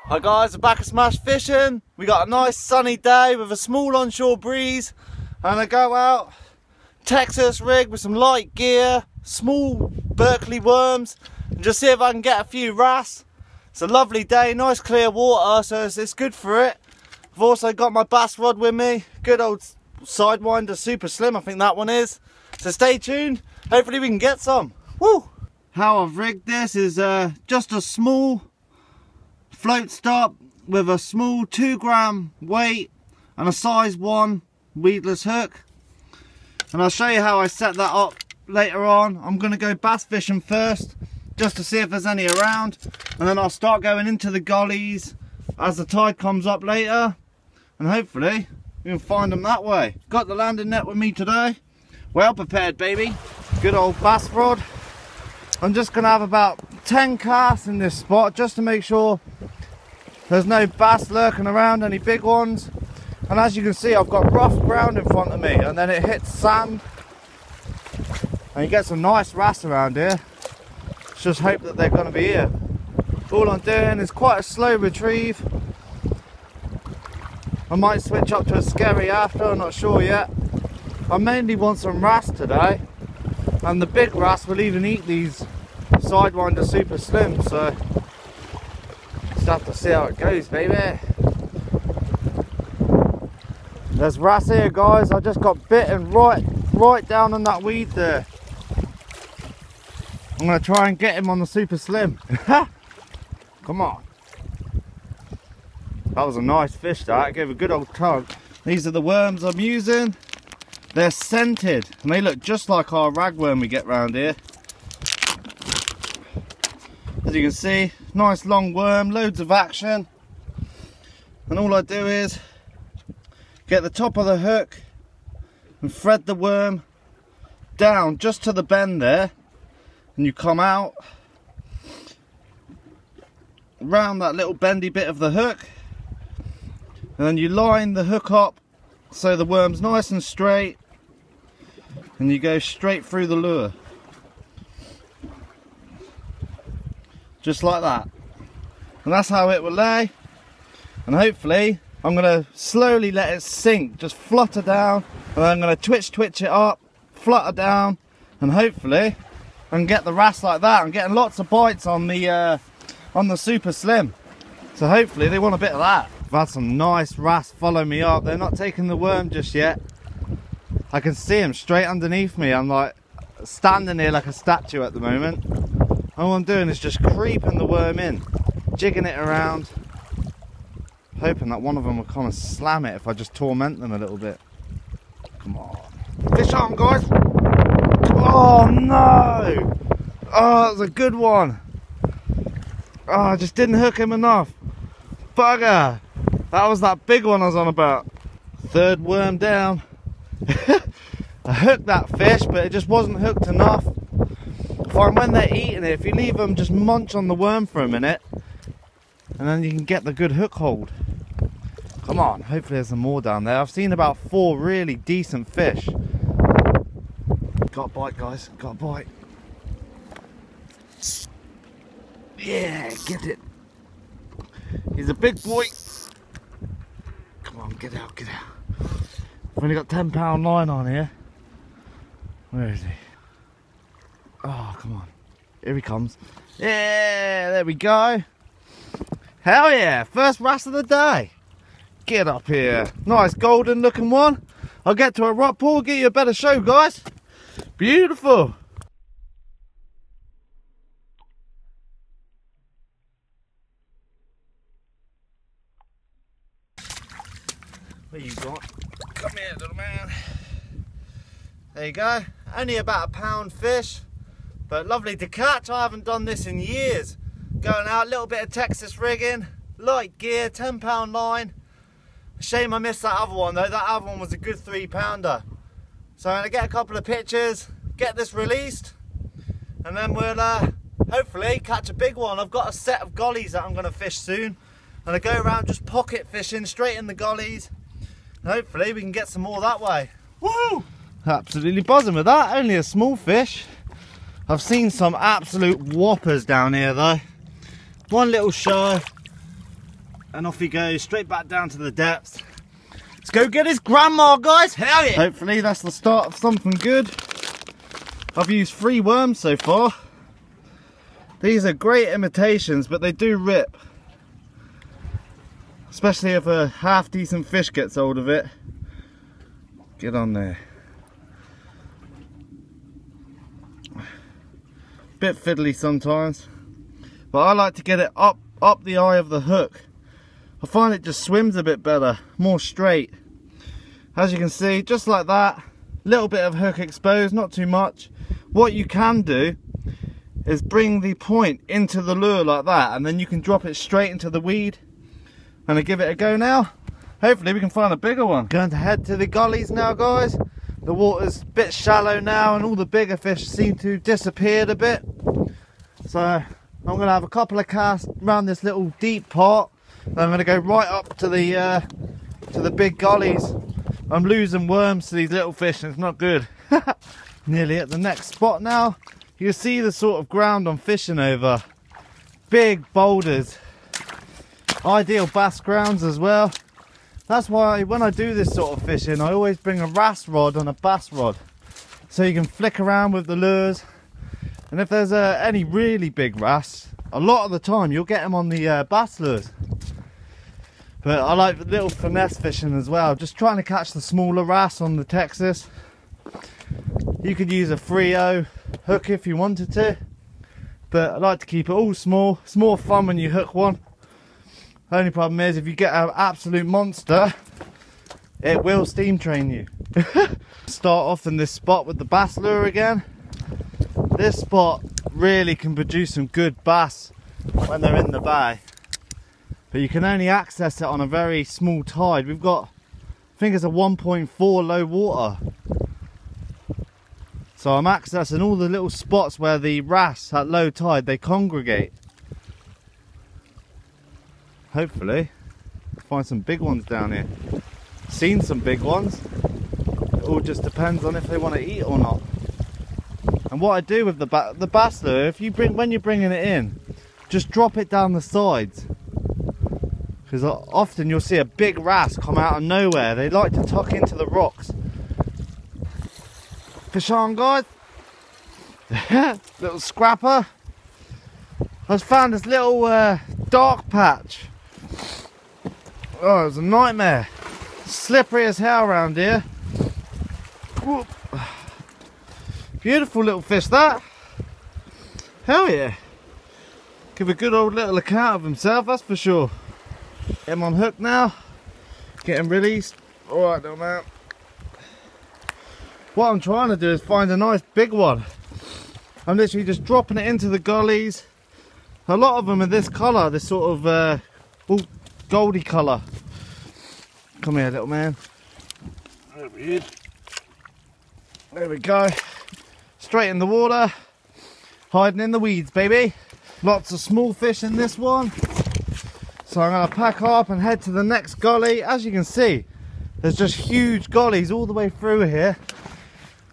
Hi guys, we're back at Smash Fishing. We got a nice sunny day with a small onshore breeze, and I go out, Texas rig with some light gear, small Berkeley worms, and just see if I can get a few wrasse. It's a lovely day, nice clear water, so it's good for it. I've also got my bass rod with me, good old Sidewinder Super Slim, I think that one is. So stay tuned, hopefully we can get some. Woo! How I've rigged this is just a small float stop with a small 2-gram weight and a size 1 weedless hook, and I'll show you how I set that up later on. I'm going to go bass fishing first just to see if there's any around, and then I'll start going into the gullies as the tide comes up later, and hopefully we can find them that way. Got the landing net with me today, well prepared baby, good old bass rod. I'm just going to have about 10 casts in this spot just to make sure there's no bass lurking around, any big ones. And as you can see, I've got rough ground in front of me, and then it hits sand, and you get some nice wrasse around here. Let's just hope that they're going to be here. All I'm doing is quite a slow retrieve. I might switch up to a scary after, I'm not sure yet. I mainly want some wrasse today, and the big wrasse will even eat these Sidewinder Super Slim, so just have to see how it goes, baby. There's wrasse here, guys. I just got bitten right down on that weed there. I'm going to try and get him on the Super Slim. Come on. That was a nice fish, that. I gave a good old tug. These are the worms I'm using. They're scented, and they look just like our ragworm we get round here. As you can see, nice long worm, loads of action. And all I do is get the top of the hook and thread the worm down just to the bend there, and you come out around that little bendy bit of the hook, and then you line the hook up so the worm's nice and straight, and you go straight through the lure, just like that. And that's how it will lay, and hopefully I'm going to slowly let it sink, just flutter down, and then I'm going to twitch it up, flutter down, and hopefully I can get the wrasse like that. I'm getting lots of bites on the Super Slim, so hopefully they want a bit of that. I've had some nice wrasse follow me up. They're not taking the worm just yet. I can see them straight underneath me. I'm like standing here like a statue at the moment. All I'm doing is just creeping the worm in, jigging it around, hoping that one of them will come and slam it if I just torment them a little bit. Come on. Fish on, guys. Oh no! Oh, that was a good one. Oh, I just didn't hook him enough. Bugger! That was that big one I was on about. Third worm down. I hooked that fish, but it just wasn't hooked enough. Or when they're eating it, if you leave them just munch on the worm for a minute, and then you can get the good hook hold. Come on, hopefully there's some more down there. I've seen about 4 really decent fish. Got a bite, guys, got a bite. Yeah, get it. He's a big boy. Come on, get out, get out. I've only got 10-pound line on here. Where is he? Oh, come on. Here he comes. Yeah, there we go. Hell yeah, first wrasse of the day. Get up here. Nice golden looking one. I'll get to a rock pool, get you a better show, guys. Beautiful. What you got? Come here, little man. There you go. Only about a £1 fish, but lovely to catch. I haven't done this in years. Going out, a little bit of Texas rigging, light gear, 10-pound line. Shame I missed that other one though. That other one was a good 3-pounder. So I'm gonna get a couple of pictures, get this released, and then we'll hopefully catch a big one. I've got a set of gullies that I'm gonna fish soon, and I go around just pocket fishing straight in the gullies. Hopefully we can get some more that way. Woo! Absolutely buzzing with that. Only a small fish. I've seen some absolute whoppers down here though. One little show, and off he goes, straight back down to the depths. Let's go get his grandma, guys. Hell yeah! Hopefully that's the start of something good. I've used 3 worms so far. These are great imitations, but they do rip. Especially if a half decent fish gets hold of it. Get on there. Bit fiddly sometimes, but I like to get it up the eye of the hook. I find it just swims a bit better, more straight. As you can see, just like that, little bit of hook exposed, not too much. What you can do is bring the point into the lure like that, and then you can drop it straight into the weed. And I give it a go now. Hopefully we can find a bigger one. Going to head to the gullies now, guys. The water's a bit shallow now and all the bigger fish seem to have disappeared a bit. So I'm going to have a couple of casts around this little deep part. Then I'm going to go right up to the big gullies. I'm losing worms to these little fish and it's not good. Nearly at the next spot now. You can see the sort of ground I'm fishing over. Big boulders. Ideal bass grounds as well. That's why when I do this sort of fishing, I always bring a WRASSE rod and a bass rod, so you can flick around with the lures. And if there's any really big wrasse, a lot of the time you'll get them on the bass lures. But I like the little finesse fishing as well, just trying to catch the smaller wrasse on the Texas. You could use a 3/0 hook if you wanted to, but I like to keep it all small. It's more fun when you hook one. Only problem is if you get an absolute monster, it will steam train you. Start off in this spot with the bass lure again. This spot really can produce some good bass when they're in the bay, but you can only access it on a very small tide. We've got, I think it's a 1.4 low water, so I'm accessing all the little spots where the wrasse at low tide they congregate. Hopefully find some big ones down here. Seen some big ones. It all just depends on if they want to eat or not. And what I do with the bass lure, when you're bringing it in, just drop it down the sides, because often you'll see a big wrasse come out of nowhere. They like to tuck into the rocks. Fish on, guys. Little scrapper. I just found this little dark patch. Oh, it was a nightmare. Slippery as hell around here. Whoop. Beautiful little fish that. Hell yeah. Give a good old little account of himself, that's for sure. Get him on hook now. Get him released. Alright, little man. What I'm trying to do is find a nice big one. I'm literally just dropping it into the gullies. A lot of them are this colour, this sort of goldy colour. Come here, little man. There we go. Straight in the water. Hiding in the weeds, baby. Lots of small fish in this one. So I'm going to pack up and head to the next gully. As you can see, there's just huge gullies all the way through here.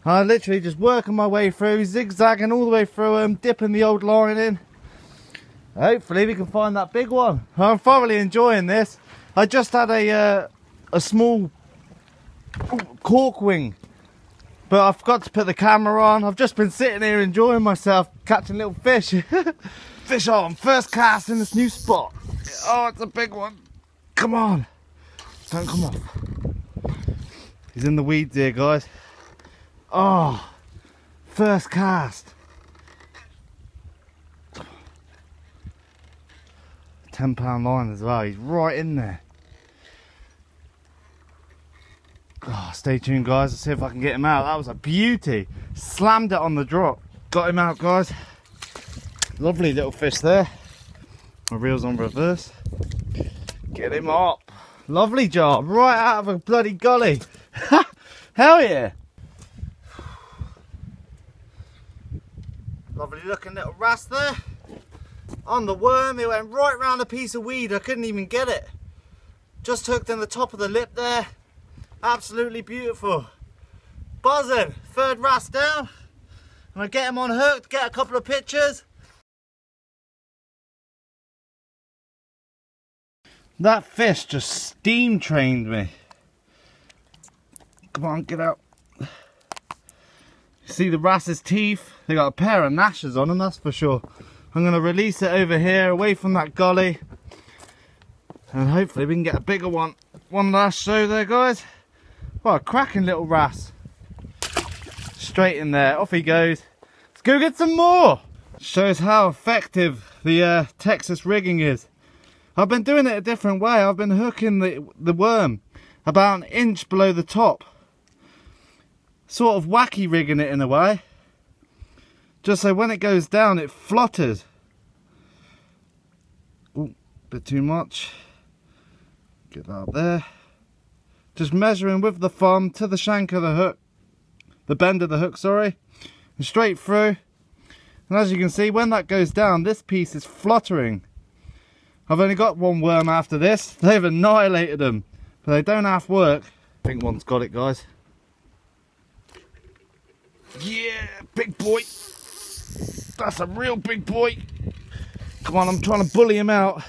I'm literally just working my way through, zigzagging all the way through them, dipping the old line in. Hopefully we can find that big one. I'm thoroughly enjoying this. I just had a small cork wing, but I forgot to put the camera on. I've just been sitting here enjoying myself, catching little fish. Fish on, first cast in this new spot. Oh, it's a big one. Come on. Don't come off. He's in the weeds here, guys. Oh, first cast. 10-pound line as well. He's right in there. Oh, stay tuned, guys. Let's see if I can get him out. That was a beauty. Slammed it on the drop. Got him out, guys. Lovely little fish there. My reel's on reverse. Get him up. Lovely job. Right out of a bloody gully. Hell yeah. Lovely looking little wrasse there. On the worm, it went right round a piece of weed. I couldn't even get it. Just hooked in the top of the lip there. Absolutely beautiful. Buzzing. Third wrasse down. I'm going to get him on hook, get a couple of pictures. That fish just steam trained me. Come on, get out. See the wrass's teeth? They got a pair of gnashes on them, that's for sure. I'm going to release it over here, away from that gully. And hopefully we can get a bigger one. One last show there, guys. What a cracking little wrasse. Straight in there, off he goes. Let's go get some more. Shows how effective the Texas rigging is. I've been doing it a different way. I've been hooking the worm about 1 inch below the top. Sort of wacky rigging it in a way. Just so when it goes down it flutters. Ooh, bit too much. Get that up there. Just measuring with the thumb to the shank of the hook. The bend of the hook, sorry. And straight through. And as you can see, when that goes down, this piece is fluttering. I've only got one worm after this. They've annihilated them. But they don't half work. I think one's got it, guys. Yeah, big boy. That's a real big boy. Come on, I'm trying to bully him out.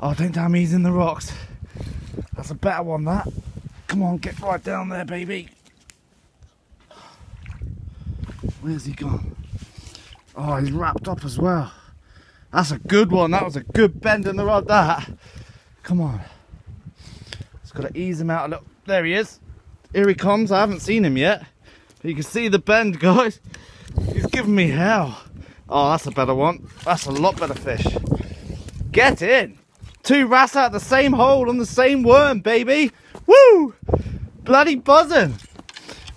Oh, don't tell me he's in the rocks. That's a better one, that. Come on, get right down there, baby. Where's he gone? Oh, he's wrapped up as well. That's a good one. That was a good bend in the rod, that. Come on. Just got to ease him out a little. There he is. Here he comes. I haven't seen him yet. But you can see the bend, guys. He's giving me hell. Oh, that's a better one. That's a lot better fish. Get in. 2 wrasse out the same hole on the same worm, baby. Woo! Bloody buzzing.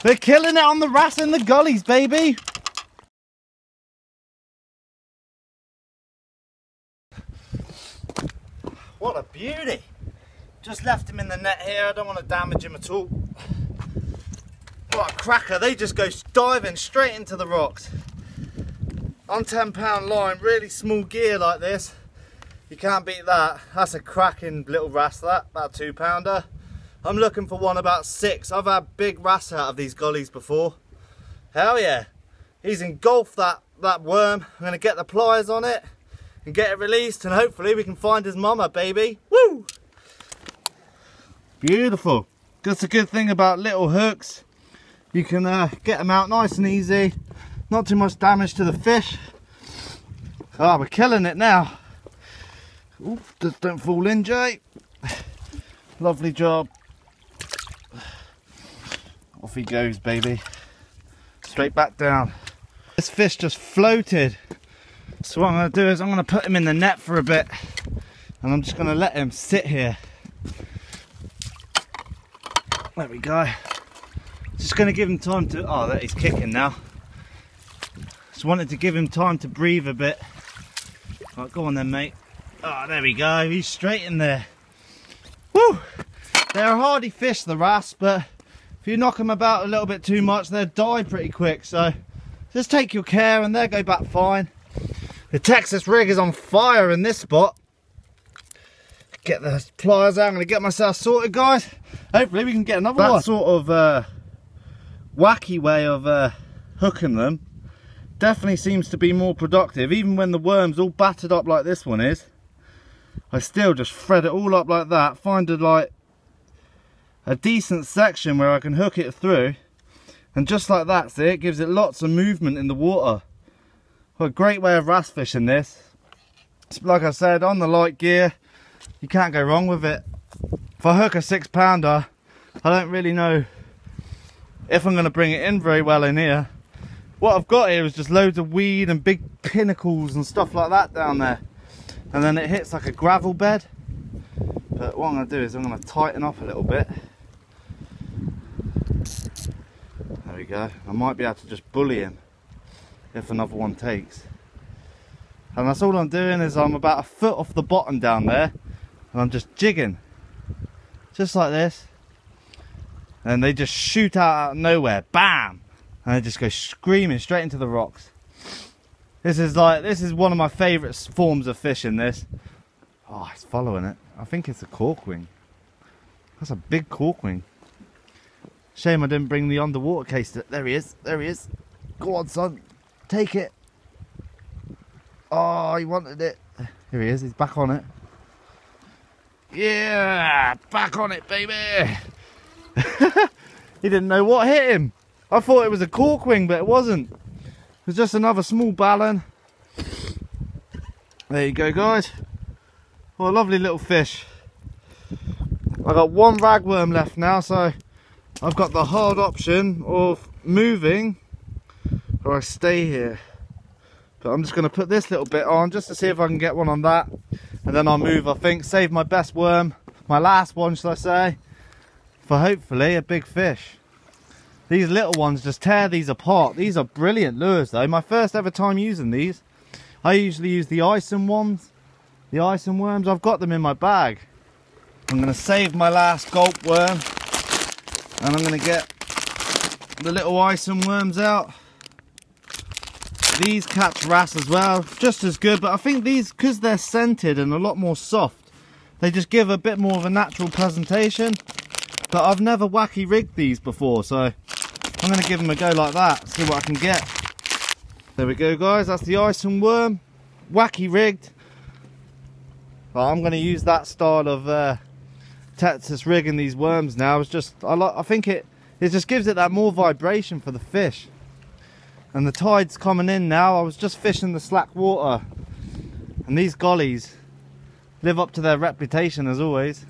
They're killing it on the wrasse and the gullies, baby. What a beauty. Just left him in the net here. I don't want to damage him at all. What a cracker. They just go diving straight into the rocks. On 10-pound line, really small gear like this. You can't beat that. That's a cracking little wrasse, that. About 2-pounder. I'm looking for one about 6. I've had big wrasse out of these gullies before. Hell yeah. He's engulfed that worm. I'm going to get the pliers on it and get it released, and hopefully we can find his mama, baby. Woo! Beautiful. That's a good thing about little hooks. You can get them out nice and easy. Not too much damage to the fish. Oh, we're killing it now. Ooh, just don't fall in, Jay. Lovely job. Off he goes, baby. Straight back down. This fish just floated. So what I'm going to do is I'm going to put him in the net for a bit. And I'm just going to let him sit here. There we go. Just going to give him time to... Oh, that he's kicking now. Just wanted to give him time to breathe a bit. Right, go on then, mate. Oh, there we go. He's straight in there. Woo! They're a hardy fish, the wrasse, but if you knock them about a little bit too much, they'll die pretty quick. So just take your care and they'll go back fine. The Texas rig is on fire in this spot. Get the pliers out. I'm going to get myself sorted, guys. Hopefully we can get another one. That sort of wacky way of hooking them definitely seems to be more productive. Even when the worm's all battered up like this one is, I still just thread it all up like that, find a decent section where I can hook it through, and just like that, see, it gives it lots of movement in the water. What a great way of wrasse fishing this. Like I said, on the light gear, you can't go wrong with it. If I hook a 6-pounder, I don't really know if I'm going to bring it in very well in here. What I've got here is just loads of weed and big pinnacles and stuff like that down there. And then it hits like a gravel bed. But what I'm going to do is I'm going to tighten up a little bit. There we go. I might be able to just bully him if another one takes. And that's all I'm doing is I'm about a foot off the bottom down there. And I'm just jigging. Just like this. And they just shoot out of nowhere. Bam! And they just go screaming straight into the rocks. This is one of my favourite forms of fishing, this. Oh, it's following it. I think it's a corkwing. That's a big corkwing. Shame I didn't bring the underwater case. There he is. There he is. Go on, son. Take it. Oh, he wanted it. Here he is. He's back on it. Yeah, back on it, baby. He didn't know what hit him. I thought it was a cork wing, but it wasn't. It was just another small ballon. There you go, guys. What a lovely little fish. I got one ragworm left now, so I've got the hard option of moving or I stay here. But I'm just going to put this little bit on just to see if I can get one on that, and then I'll move, I think, save my best worm, my last one should I say, for hopefully a big fish. These little ones just tear these apart. These are brilliant lures though. My first ever time using these. I usually use the Ison ones, the Ison worms. I've got them in my bag. I'm going to save my last gulp worm, and I'm going to get the little Ison worms out. These catch wrasse as well, just as good, but I think these, because they're scented and a lot more soft, they just give a bit more of a natural presentation. But I've never wacky rigged these before, so I'm going to give them a go like that, see what I can get. There we go, guys, that's the Ison worm, wacky rigged. But I'm going to use that style of Texas rigging these worms now. It's just, I think it just gives it that more vibration for the fish. And the tide's coming in now. I was just fishing the slack water, and these gullies live up to their reputation as always.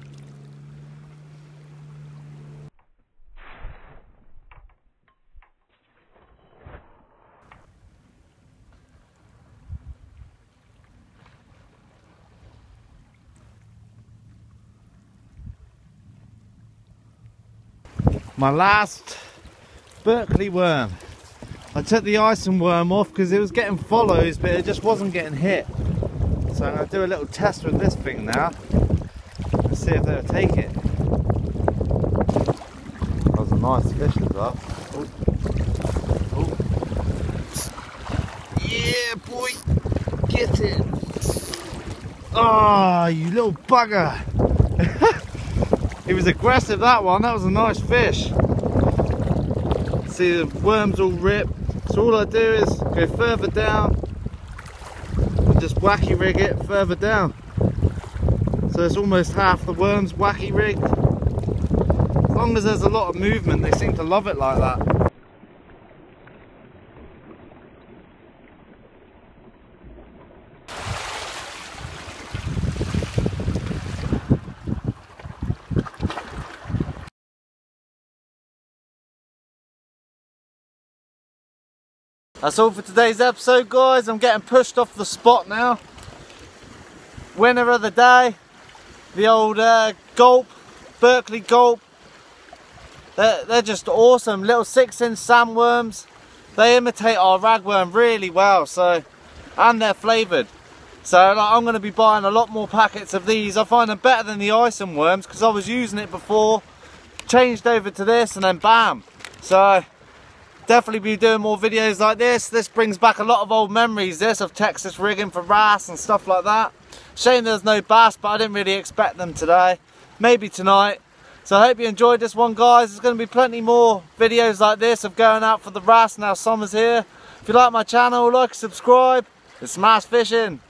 My last Berkeley worm. I took the Ison worm off because it was getting follows, but it just wasn't getting hit. So I'm going to do a little test with this thing now and see if they'll take it. That was a nice fish as well. Oh. Oh. Yeah, boy, get it. Ah, oh, you little bugger. He was aggressive, that one. That was a nice fish. See the worms all rip. So all I do is go further down and just wacky rig it further down. So it's almost half the worms wacky rigged. As long as there's a lot of movement, they seem to love it like that. That's all for today's episode, guys. I'm getting pushed off the spot now. Winner of the day, the old gulp, Berkeley gulp. They're just awesome, little 6-inch sandworms. They imitate our ragworm really well, so, and they're flavoured. So I'm going to be buying a lot more packets of these. I find them better than the Ison worms because I was using it before, changed over to this, and then bam. So definitely be doing more videos like this. This brings back a lot of old memories, this, of Texas rigging for wrasse and stuff like that. Shame there's no bass, but I didn't really expect them today. Maybe tonight. So I hope you enjoyed this one, guys. There's going to be plenty more videos like this of going out for the wrasse now summer's here. If you like my channel, like, subscribe, and smash fishing.